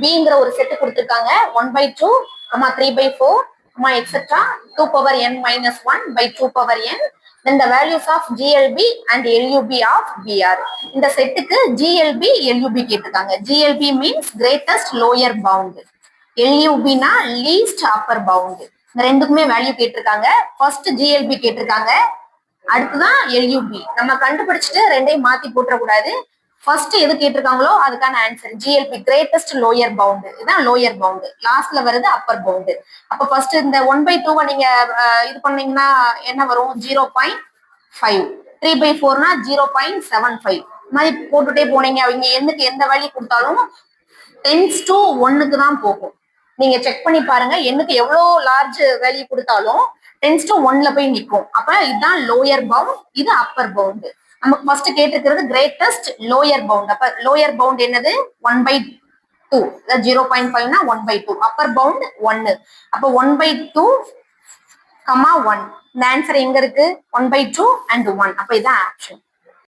பிங்கிற ஒரு செட் கொடுத்துருக்காங்க 1/2, 3/4, etc. 2 power n minus 1 by 2 power n. Then the values of GLB and LUB of BR. இந்த செட்டுக்கு GLB, LUB கேட்டிருக்காங்க. GLB means greatest lower bound. LUB னா least upper bound. இந்த ரெண்டுக்குமே value கேட்டிருக்காங்க. ஃபர்ஸ்ட் GLB கேட்டிருக்காங்க, அடுத்துதான் LUB. நம்ம கண்டுபிடிச்சிட்டு ரெண்டையும் மாத்தி போட்டுறக்கூடாது. ஃபர்ஸ்ட் எது கேட்டிருக்காங்களோ அதுக்கான answer GLB, greatest lower bound. இதுதான் லோயர் பவுண்ட். லாஸ்ட்ல வருது அப்பர் பவுண்ட். அப்ப ஃபர்ஸ்ட் இந்த 1/2 நீங்க இது பண்ணீங்கன்னா என்ன வரும்? 0.5. 3/4னா 0.75. மாதிரி போட்டுட்டே போனீங்க. அவங்க எண்ணுக்கு எந்த வேல்யூ கொடுத்தாலும் 10:1க்கு தான் போகும். நீங்க செக் பண்ணி பாருங்க, எண்ணுக்கு எவ்வளவு லார்ஜ் வேல்யூ கொடுத்தாலும் 10:1ல போய் நிற்கும். அப்ப இதுதான் லோயர் பவுண்ட், இது அப்பர் பவுண்ட். நமக்கு ஃபர்ஸ்ட் கேட்டிருக்கிறது கிரேட்டஸ்ட் லோயர் பவுண்ட். அப்ப லோயர் பவுண்ட் என்னது? 1/2. 0.5னா 1/2. Upper bound 1. அப்ப 1/2, 1. இந்த ஆன்சர் எங்க இருக்கு? 1/2 and 1. அப்ப இதான் ஆப்ஷன்.